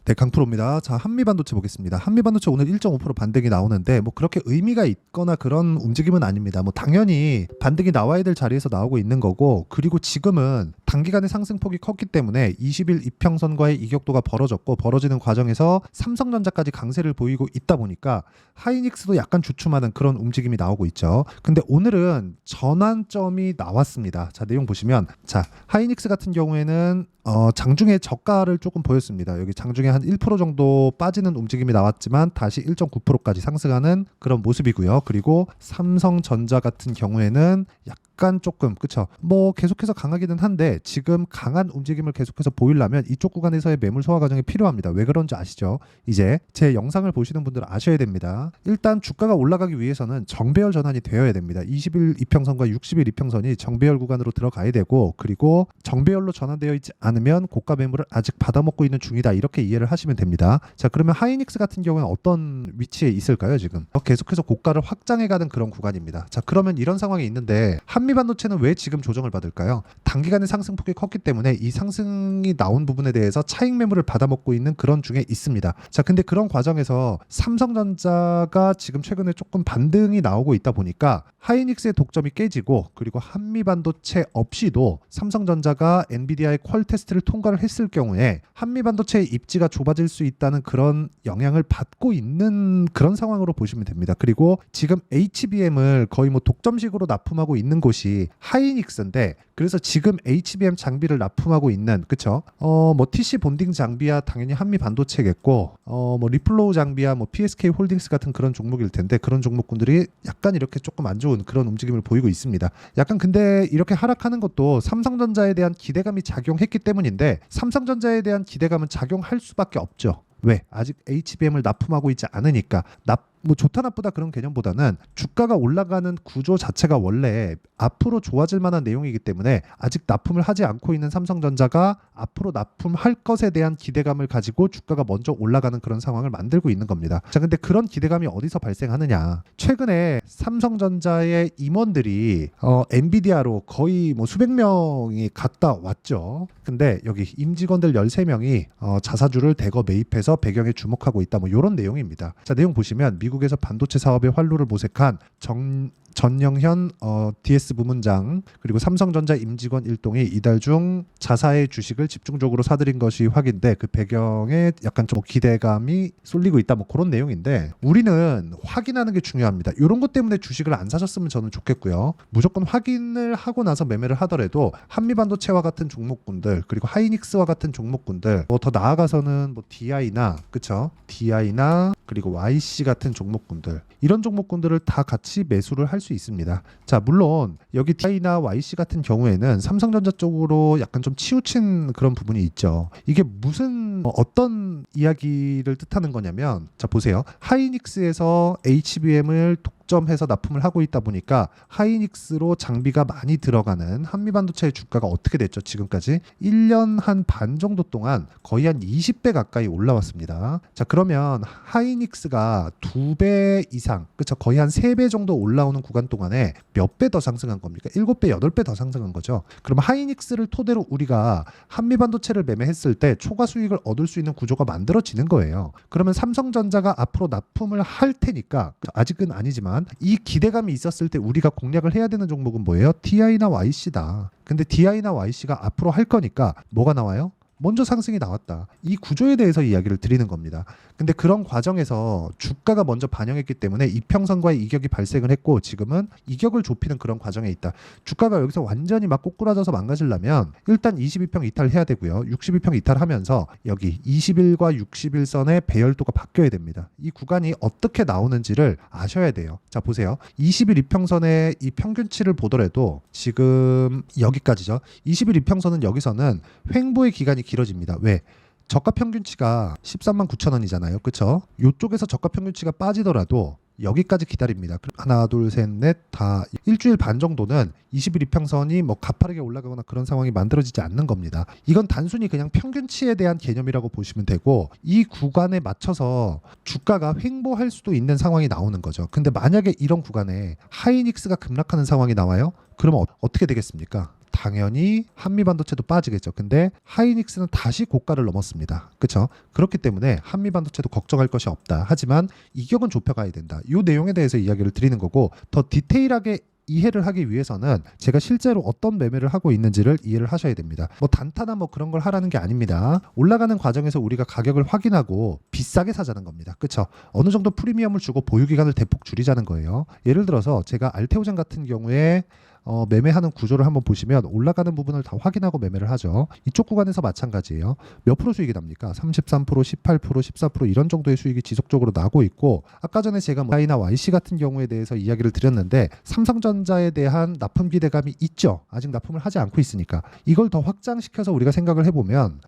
네, 강프로입니다. 자, 한미반도체 보겠습니다. 한미반도체 오늘 1.5% 반등이 나오는데 뭐 그렇게 의미가 있거나 그런 움직임은 아닙니다. 뭐 당연히 반등이 나와야 될 자리에서 나오고 있는 거고, 그리고 지금은 단기간에 상승폭이 컸기 때문에 20일 이평선과의 이격도가 벌어졌고, 벌어지는 과정에서 삼성전자까지 강세를 보이고 있다 보니까 하이닉스도 약간 주춤하는 그런 움직임이 나오고 있죠. 근데 오늘은 전환점이 나왔습니다. 자, 내용 보시면, 자, 하이닉스 같은 경우에는 장중에 저가를 조금 보였습니다. 여기 장중에 한 1% 정도 빠지는 움직임이 나왔지만 다시 1.9%까지 상승하는 그런 모습이고요. 그리고 삼성전자 같은 경우에는 약간 조금, 그쵸, 뭐 계속해서 강하기는 한데 지금 강한 움직임을 계속해서 보이려면 이쪽 구간에서의 매물 소화 과정이 필요합니다. 왜 그런지 아시죠? 이제 제 영상을 보시는 분들은 아셔야 됩니다. 일단 주가가 올라가기 위해서는 정배열 전환이 되어야 됩니다. 20일 이평선과 60일 이평선이 정배열 구간으로 들어가야 되고, 그리고 정배열로 전환되어 있지 않으면 고가 매물을 아직 받아먹고 있는 중이다, 이렇게 이해를 하시면 됩니다. 자, 그러면 하이닉스 같은 경우는 어떤 위치에 있을까요? 지금 계속해서 고가를 확장해가는 그런 구간입니다. 자, 그러면 이런 상황이 있는데 한미반도체는 왜 지금 조정을 받을까요? 단기간에 상승폭이 컸기 때문에 이 상승이 나온 부분에 대해서 차익 매물을 받아먹고 있는 그런 중에 있습니다. 자, 근데 그런 과정에서 삼성전자가 지금 최근에 조금 반등이 나오고 있다 보니까 하이닉스의 독점이 깨지고, 그리고 한미반도체 없이도 삼성전자가 엔비디아의 퀄 테스트를 통과를 했을 경우에 한미반도체의 입지가 좁아질 수 있다는 그런 영향을 받고 있는 그런 상황으로 보시면 됩니다. 그리고 지금 HBM을 거의 뭐 독점식으로 납품하고 있는 곳이 하이닉스인데, 그래서 지금 HBM 장비를 납품하고 있는, 그쵸? 뭐 TC 본딩 장비야 당연히 한미 반도체겠고, 뭐 리플로우 장비야 뭐 PSK 홀딩스 같은 그런 종목일 텐데, 그런 종목군들이 약간 이렇게 조금 안 좋은 그런 움직임을 보이고 있습니다. 약간 근데 이렇게 하락하는 것도 삼성전자에 대한 기대감이 작용했기 때문인데, 삼성전자에 대한 기대감은 작용할 수밖에 없죠. 왜? 아직 HBM을 납품하고 있지 않으니까. 뭐 좋다 나쁘다 그런 개념보다는 주가가 올라가는 구조 자체가 원래 앞으로 좋아질 만한 내용이기 때문에 아직 납품을 하지 않고 있는 삼성전자가 앞으로 납품할 것에 대한 기대감을 가지고 주가가 먼저 올라가는 그런 상황을 만들고 있는 겁니다. 자, 근데 그런 기대감이 어디서 발생하느냐? 최근에 삼성전자의 임원들이 엔비디아로 거의 뭐 수백 명이 갔다 왔죠. 근데 여기 임직원들 13명이 자사주를 대거 매입해서 배경에 주목하고 있다, 뭐 이런 내용입니다. 자, 내용 보시면 미국에서 반도체 사업에 활로를 모색한 전영현 DS 부문장, 그리고 삼성전자 임직원 일동이 이달 중 자사의 주식을 집중적으로 사들인 것이 확인돼 그 배경에 약간 좀 기대감이 쏠리고 있다, 뭐 그런 내용인데, 우리는 확인하는 게 중요합니다. 이런 것 때문에 주식을 안 사셨으면 저는 좋겠고요. 무조건 확인을 하고 나서 매매를 하더라도 한미반도체와 같은 종목군들, 그리고 하이닉스와 같은 종목군들, 뭐 더 나아가서는 뭐 DI나, 그쵸? DI나 그리고 YC 같은 종목군들, 이런 종목군들을 다 같이 매수를 할 수 있습니다. 자, 물론 여기 DI나 YC 같은 경우에는 삼성전자 쪽으로 약간 좀 치우친 그런 부분이 있죠. 이게 무슨 어떤 이야기를 뜻하는 거냐면, 자 보세요. 하이닉스에서 HBM을 독점해서 납품을 하고 있다 보니까 하이닉스로 장비가 많이 들어가는 한미반도체의 주가가 어떻게 됐죠? 지금까지 1년 한 반 정도 동안 거의 한 20배 가까이 올라왔습니다. 자, 그러면 하이닉스가 2배 이상, 그쵸? 거의 한 3배 정도 올라오는 구간 동안에 몇 배 더 상승한 겁니까? 7배, 8배 더 상승한 거죠. 그럼 하이닉스를 토대로 우리가 한미반도체를 매매했을 때 초과 수익을 얻을 수 있는 구조가 만들어지는 거예요. 그러면 삼성전자가 앞으로 납품을 할 테니까, 아직은 아니지만 이 기대감이 있었을 때 우리가 공략을 해야 되는 종목은 뭐예요? DI나 YC다. 근데 DI나 YC가 앞으로 할 거니까 뭐가 나와요? 먼저 상승이 나왔다. 이 구조에 대해서 이야기를 드리는 겁니다. 근데 그런 과정에서 주가가 먼저 반영했기 때문에 이평선과의 이격이 발생을 했고, 지금은 이격을 좁히는 그런 과정에 있다. 주가가 여기서 완전히 막 꼬꾸라져서 망가지려면 일단 22평 이탈해야 되고요. 62평 이탈하면서 여기 20일과 60일선의 배열도가 바뀌어야 됩니다. 이 구간이 어떻게 나오는지를 아셔야 돼요. 자, 보세요. 20일 이평선의 이 평균치를 보더라도 지금 여기까지죠. 20일 이평선은 여기서는 횡보의 기간이 길어집니다. 왜? 저가 평균치가 13만 9천 원이잖아요. 그쵸? 이쪽에서 저가 평균치가 빠지더라도 여기까지 기다립니다. 하나, 둘, 셋, 넷, 다 일주일 반 정도는 20일 이평선이 뭐 가파르게 올라가거나 그런 상황이 만들어지지 않는 겁니다. 이건 단순히 그냥 평균치에 대한 개념이라고 보시면 되고, 이 구간에 맞춰서 주가가 횡보할 수도 있는 상황이 나오는 거죠. 근데 만약에 이런 구간에 하이닉스가 급락하는 상황이 나와요? 그러면 어떻게 되겠습니까? 당연히 한미반도체도 빠지겠죠. 근데 하이닉스는 다시 고가를 넘었습니다. 그렇죠? 그렇기 때문에 한미반도체도 걱정할 것이 없다. 하지만 이격은 좁혀가야 된다. 이 내용에 대해서 이야기를 드리는 거고, 더 디테일하게 이해를 하기 위해서는 제가 실제로 어떤 매매를 하고 있는지를 이해를 하셔야 됩니다. 뭐 단타나 뭐 그런 걸 하라는 게 아닙니다. 올라가는 과정에서 우리가 가격을 확인하고 비싸게 사자는 겁니다. 그렇죠? 어느 정도 프리미엄을 주고 보유 기간을 대폭 줄이자는 거예요. 예를 들어서 제가 알테오젠 같은 경우에 매매하는 구조를 한번 보시면 올라가는 부분을 다 확인하고 매매를 하죠. 이쪽 구간에서 마찬가지예요. 몇 프로 수익이 납니까? 33%, 18%, 14% 이런 정도의 수익이 지속적으로 나고 있고, 아까 전에 제가 Y나 YC 같은 경우에 대해서 이야기를 드렸는데 삼성전자에 대한 납품 기대감이 있죠. 아직 납품을 하지 않고 있으니까 이걸 더 확장시켜서 우리가 생각을 해보면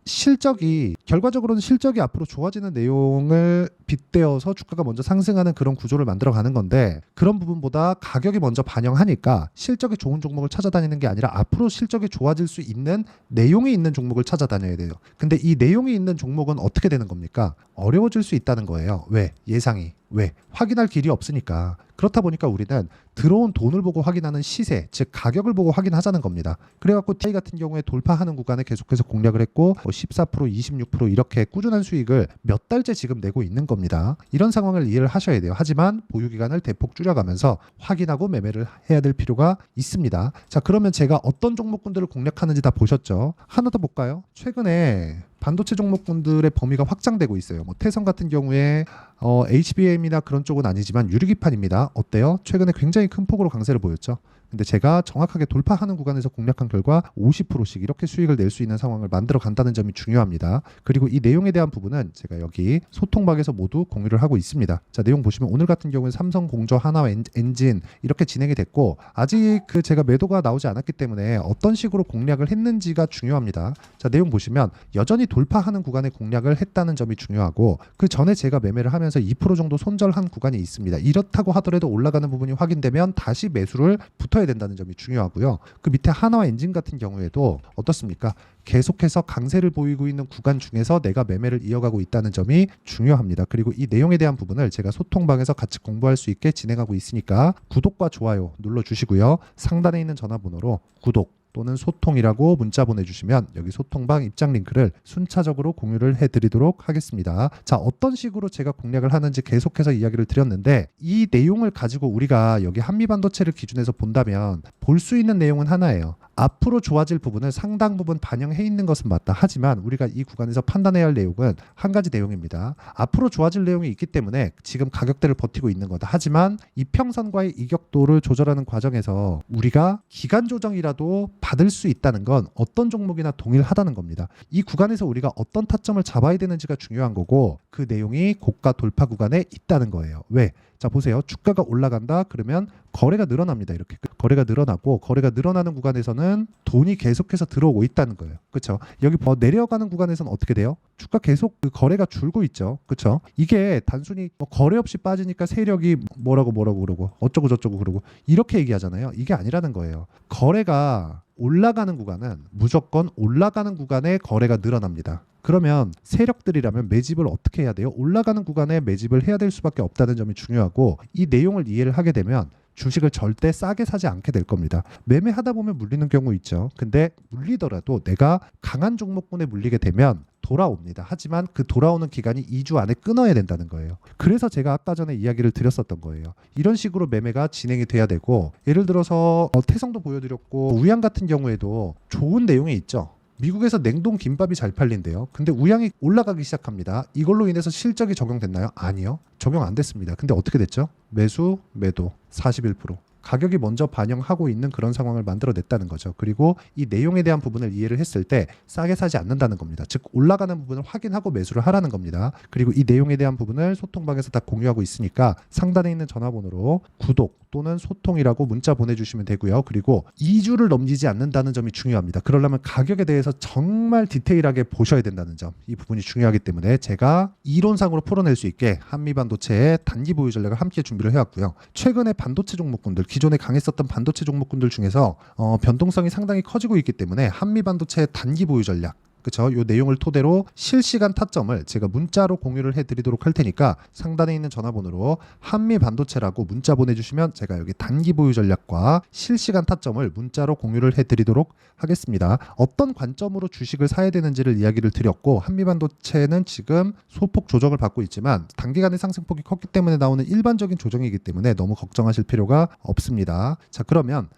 결과적으로는 실적이 앞으로 좋아지는 내용을 빗대어서 주가가 먼저 상승하는 그런 구조를 만들어가는 건데, 그런 부분보다 가격이 먼저 반영하니까 실적이 좋은 종목을 찾아다니는 게 아니라 앞으로 실적이 좋아질 수 있는 내용이 있는 종목을 찾아다녀야 돼요. 근데 이 내용이 있는 종목은 어떻게 되는 겁니까? 어려워질 수 있다는 거예요. 왜? 예상이. 왜? 확인할 길이 없으니까. 그렇다 보니까 우리는 들어온 돈을 보고 확인하는 시세, 즉 가격을 보고 확인하자는 겁니다. 그래갖고 TI 같은 경우에 돌파하는 구간에 계속해서 공략을 했고 14%, 26% 이렇게 꾸준한 수익을 몇 달째 지금 내고 있는 겁니다. 이런 상황을 이해를 하셔야 돼요. 하지만 보유 기간을 대폭 줄여가면서 확인하고 매매를 해야 될 필요가 있습니다. 자, 그러면 제가 어떤 종목군들을 공략하는지 다 보셨죠? 하나 더 볼까요? 최근에 반도체 종목군들의 범위가 확장되고 있어요. 뭐 태성 같은 경우에 HBM이나 그런 쪽은 아니지만 유리기판입니다. 어때요? 최근에 굉장히 큰 폭으로 강세를 보였죠. 근데 제가 정확하게 돌파하는 구간에서 공략한 결과 50%씩 이렇게 수익을 낼 수 있는 상황을 만들어 간다는 점이 중요합니다. 그리고 이 내용에 대한 부분은 제가 여기 소통방에서 모두 공유를 하고 있습니다. 자, 내용 보시면 오늘 같은 경우는 삼성공조, 하나 엔진 이렇게 진행이 됐고, 아직 제가 매도가 나오지 않았기 때문에 어떤 식으로 공략을 했는지가 중요합니다. 자, 내용 보시면 여전히 돌파하는 구간에 공략을 했다는 점이 중요하고, 그 전에 제가 매매를 하면서 2% 정도 손절한 구간이 있습니다. 이렇다고 하더라도 올라가는 부분이 확인되면 다시 매수를 붙어야 된다는 점이 중요하고요. 그 밑에 하나와 엔진 같은 경우에도 어떻습니까? 계속해서 강세를 보이고 있는 구간 중에서 내가 매매를 이어가고 있다는 점이 중요합니다. 그리고 이 내용에 대한 부분을 제가 소통방에서 같이 공부할 수 있게 진행하고 있으니까 구독과 좋아요 눌러주시고요. 상단에 있는 전화번호로 구독 또는 소통이라고 문자 보내주시면 여기 소통방 입장 링크를 순차적으로 공유를 해드리도록 하겠습니다. 자, 어떤 식으로 제가 공략을 하는지 계속해서 이야기를 드렸는데, 이 내용을 가지고 우리가 여기 한미반도체를 기준해서 본다면 볼 수 있는 내용은 하나예요. 앞으로 좋아질 부분을 상당 부분 반영해 있는 것은 맞다. 하지만 우리가 이 구간에서 판단해야 할 내용은 한 가지 내용입니다. 앞으로 좋아질 내용이 있기 때문에 지금 가격대를 버티고 있는 거다. 하지만 이평선과의 이격도를 조절하는 과정에서 우리가 기간 조정이라도 받을 수 있다는 건 어떤 종목이나 동일하다는 겁니다. 이 구간에서 우리가 어떤 타점을 잡아야 되는지가 중요한 거고, 그 내용이 고가 돌파 구간에 있다는 거예요. 왜? 자, 보세요. 주가가 올라간다 그러면 거래가 늘어납니다. 이렇게 거래가 늘어나고, 거래가 늘어나는 구간에서는 돈이 계속해서 들어오고 있다는 거예요. 그렇죠? 여기 내려가는 구간에서는 어떻게 돼요? 주가 계속 그 거래가 줄고 있죠. 그렇죠? 이게 단순히 거래 없이 빠지니까 세력이 뭐라고 그러고 어쩌고 저쩌고 그러고 이렇게 얘기하잖아요. 이게 아니라는 거예요. 거래가 올라가는 구간은 무조건 올라가는 구간에 거래가 늘어납니다. 그러면 세력들이라면 매집을 어떻게 해야 돼요? 올라가는 구간에 매집을 해야 될 수밖에 없다는 점이 중요하고, 이 내용을 이해를 하게 되면 주식을 절대 싸게 사지 않게 될 겁니다. 매매하다 보면 물리는 경우 있죠. 근데 물리더라도 내가 강한 종목군에 물리게 되면 돌아옵니다. 하지만 그 돌아오는 기간이 2주 안에 끊어야 된다는 거예요. 그래서 제가 아까 전에 이야기를 드렸었던 거예요. 이런 식으로 매매가 진행이 돼야 되고, 예를 들어서 태성도 보여드렸고 우양 같은 경우에도 좋은 내용이 있죠. 미국에서 냉동 김밥이 잘 팔린대요. 근데 우양이 올라가기 시작합니다. 이걸로 인해서 실적이 적용됐나요? 아니요. 적용 안 됐습니다. 근데 어떻게 됐죠? 매수, 매도 41%. 가격이 먼저 반영하고 있는 그런 상황을 만들어냈다는 거죠. 그리고 이 내용에 대한 부분을 이해를 했을 때 싸게 사지 않는다는 겁니다. 즉 올라가는 부분을 확인하고 매수를 하라는 겁니다. 그리고 이 내용에 대한 부분을 소통방에서 다 공유하고 있으니까 상단에 있는 전화번호로 구독 또는 소통이라고 문자 보내주시면 되고요. 그리고 2주를 넘기지 않는다는 점이 중요합니다. 그러려면 가격에 대해서 정말 디테일하게 보셔야 된다는 점, 이 부분이 중요하기 때문에 제가 이론상으로 풀어낼 수 있게 한미반도체의 단기 보유 전략을 함께 준비를 해왔고요. 최근에 반도체 종목군들, 기존에 강했었던 반도체 종목군들 중에서 변동성이 상당히 커지고 있기 때문에 한미반도체의 단기 보유 전략, 그쵸? 요 내용을 토대로 실시간 타점을 제가 문자로 공유를 해드리도록 할 테니까 상단에 있는 전화번호로 한미반도체라고 문자 보내주시면 제가 여기 단기 보유 전략과 실시간 타점을 문자로 공유를 해드리도록 하겠습니다. 어떤 관점으로 주식을 사야 되는지를 이야기를 드렸고, 한미반도체는 지금 소폭 조정을 받고 있지만 단기간의 상승폭이 컸기 때문에 나오는 일반적인 조정이기 때문에 너무 걱정하실 필요가 없습니다. 자, 그러면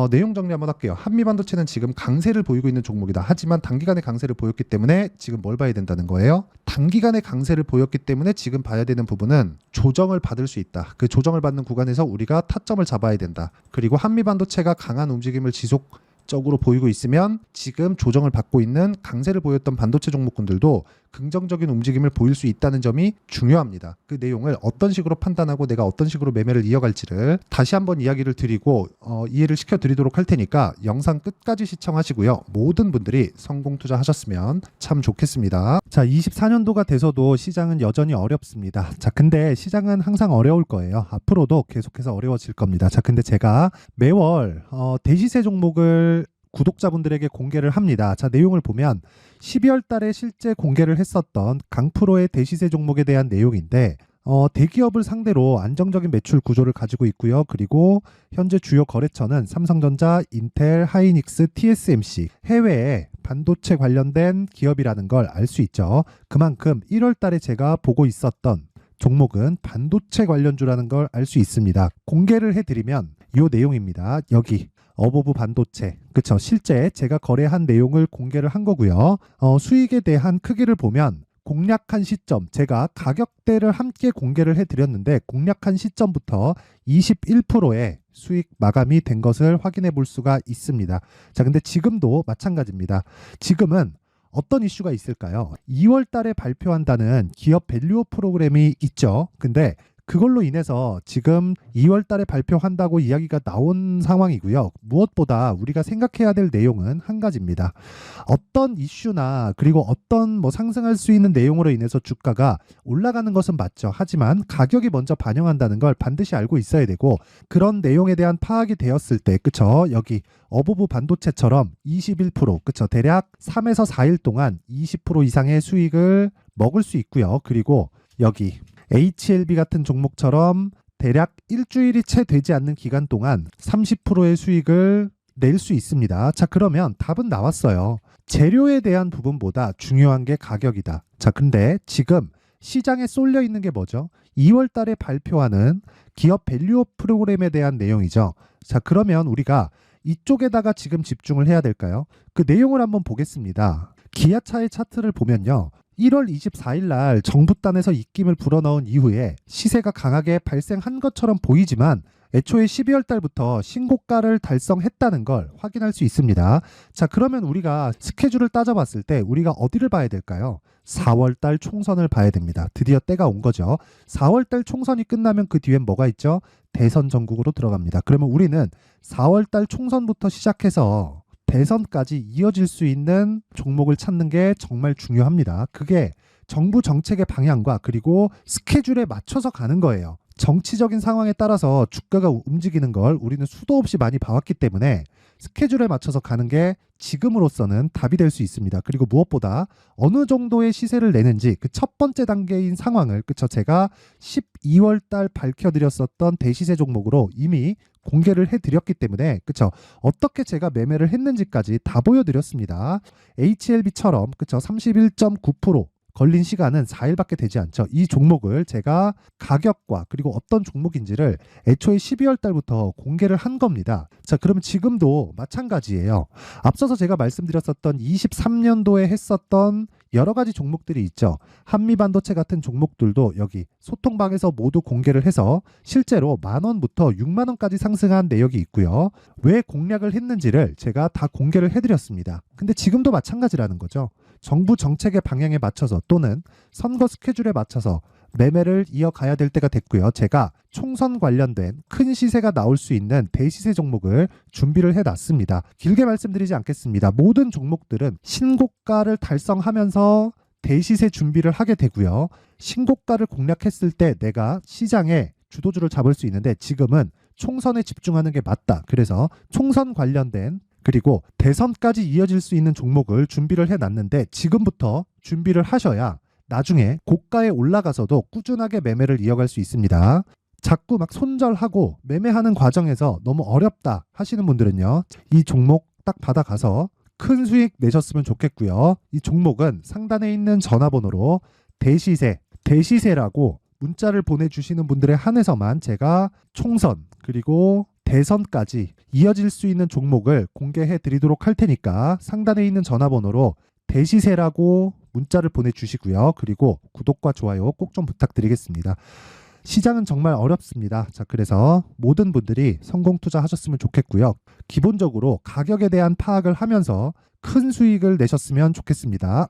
내용 정리 한번 할게요. 한미반도체는 지금 강세를 보이고 있는 종목이다. 하지만 단기간의 강세를 보였기 때문에 지금 뭘 봐야 된다는 거예요? 단기간의 강세를 보였기 때문에 지금 봐야 되는 부분은 조정을 받을 수 있다. 그 조정을 받는 구간에서 우리가 타점을 잡아야 된다. 그리고 한미반도체가 강한 움직임을 지속적으로 보이고 있으면 지금 조정을 받고 있는 강세를 보였던 반도체 종목군들도 긍정적인 움직임을 보일 수 있다는 점이 중요합니다. 그 내용을 어떤 식으로 판단하고 내가 어떤 식으로 매매를 이어갈지를 다시 한번 이야기를 드리고 이해를 시켜드리도록 할 테니까 영상 끝까지 시청하시고요. 모든 분들이 성공 투자하셨으면 참 좋겠습니다. 자, 24년도가 돼서도 시장은 여전히 어렵습니다. 자, 근데 시장은 항상 어려울 거예요. 앞으로도 계속해서 어려워질 겁니다. 자, 근데 제가 매월 대시세 종목을 구독자분들에게 공개를 합니다. 자, 내용을 보면 12월 달에 실제 공개를 했었던 강프로의 대시세 종목에 대한 내용인데 대기업을 상대로 안정적인 매출 구조를 가지고 있고요. 그리고 현재 주요 거래처는 삼성전자, 인텔, 하이닉스, TSMC, 해외에 반도체 관련된 기업이라는 걸 알 수 있죠. 그만큼 1월 달에 제가 보고 있었던 종목은 반도체 관련주라는 걸 알 수 있습니다. 공개를 해드리면 이 내용입니다. 여기 어보브 반도체, 그쵸? 실제 제가 거래한 내용을 공개를 한 거고요. 수익에 대한 크기를 보면 공략한 시점, 제가 가격대를 함께 공개를 해드렸는데 공략한 시점부터 21%의 수익 마감이 된 것을 확인해 볼 수가 있습니다. 자, 근데 지금도 마찬가지입니다. 지금은 어떤 이슈가 있을까요? 2월 달에 발표한다는 기업 밸류업 프로그램이 있죠. 근데 그걸로 인해서 지금 2월 달에 발표한다고 이야기가 나온 상황이고요. 무엇보다 우리가 생각해야 될 내용은 한 가지입니다. 어떤 이슈나 그리고 어떤 상승할 수 있는 내용으로 인해서 주가가 올라가는 것은 맞죠. 하지만 가격이 먼저 반영한다는 걸 반드시 알고 있어야 되고, 그런 내용에 대한 파악이 되었을 때, 그쵸? 여기 어보브 반도체처럼 21%, 그쵸? 대략 3에서 4일 동안 20% 이상의 수익을 먹을 수 있고요. 그리고 여기 HLB 같은 종목처럼 대략 일주일이 채 되지 않는 기간 동안 30%의 수익을 낼 수 있습니다. 자, 그러면 답은 나왔어요. 재료에 대한 부분보다 중요한 게 가격이다. 자, 근데 지금 시장에 쏠려 있는 게 뭐죠? 2월 달에 발표하는 기업 밸류업 프로그램에 대한 내용이죠. 자, 그러면 우리가 이쪽에다가 지금 집중을 해야 될까요? 그 내용을 한번 보겠습니다. 기아차의 차트를 보면요. 1월 24일 날 정부단에서 입김을 불어넣은 이후에 시세가 강하게 발생한 것처럼 보이지만 애초에 12월 달부터 신고가를 달성했다는 걸 확인할 수 있습니다. 자, 그러면 우리가 스케줄을 따져봤을 때 우리가 어디를 봐야 될까요? 4월 달 총선을 봐야 됩니다. 드디어 때가 온 거죠. 4월 달 총선이 끝나면 그 뒤엔 뭐가 있죠? 대선 전국으로 들어갑니다. 그러면 우리는 4월 달 총선부터 시작해서 대선까지 이어질 수 있는 종목을 찾는 게 정말 중요합니다. 그게 정부 정책의 방향과 그리고 스케줄에 맞춰서 가는 거예요. 정치적인 상황에 따라서 주가가 움직이는 걸 우리는 수도 없이 많이 봐왔기 때문에 스케줄에 맞춰서 가는 게 지금으로서는 답이 될 수 있습니다. 그리고 무엇보다 어느 정도의 시세를 내는지 그 첫 번째 단계인 상황을, 그쵸? 제가 12월 달 밝혀드렸었던 대시세 종목으로 이미 공개를 해드렸기 때문에, 그쵸? 어떻게 제가 매매를 했는지까지 다 보여드렸습니다. HLB처럼, 그쵸? 31.9% 걸린 시간은 4일밖에 되지 않죠. 이 종목을 제가 가격과 그리고 어떤 종목인지를 애초에 12월 달부터 공개를 한 겁니다. 자, 그러면 지금도 마찬가지예요. 앞서서 제가 말씀드렸었던 23년도에 했었던 여러 가지 종목들이 있죠. 한미반도체 같은 종목들도 여기 소통방에서 모두 공개를 해서 실제로 10,000원부터 60,000원까지 상승한 내역이 있고요. 왜 공략을 했는지를 제가 다 공개를 해드렸습니다. 근데 지금도 마찬가지라는 거죠. 정부 정책의 방향에 맞춰서 또는 선거 스케줄에 맞춰서 매매를 이어가야 될 때가 됐고요. 제가 총선 관련된 큰 시세가 나올 수 있는 대시세 종목을 준비를 해놨습니다. 길게 말씀드리지 않겠습니다. 모든 종목들은 신고가를 달성하면서 대시세 준비를 하게 되고요. 신고가를 공략했을 때 내가 시장에 주도주를 잡을 수 있는데 지금은 총선에 집중하는 게 맞다. 그래서 총선 관련된 그리고 대선까지 이어질 수 있는 종목을 준비를 해놨는데 지금부터 준비를 하셔야 나중에 고가에 올라가서도 꾸준하게 매매를 이어갈 수 있습니다. 자꾸 막 손절하고 매매하는 과정에서 너무 어렵다 하시는 분들은요, 이 종목 딱 받아가서 큰 수익 내셨으면 좋겠고요. 이 종목은 상단에 있는 전화번호로 대시세라고 문자를 보내주시는 분들에 한해서만 제가 총선 그리고 대선까지 이어질 수 있는 종목을 공개해 드리도록 할 테니까 상단에 있는 전화번호로 대시세라고 문자를 보내주시고요. 그리고 구독과 좋아요 꼭 좀 부탁드리겠습니다. 시장은 정말 어렵습니다. 자, 그래서 모든 분들이 성공 투자하셨으면 좋겠고요. 기본적으로 가격에 대한 파악을 하면서 큰 수익을 내셨으면 좋겠습니다.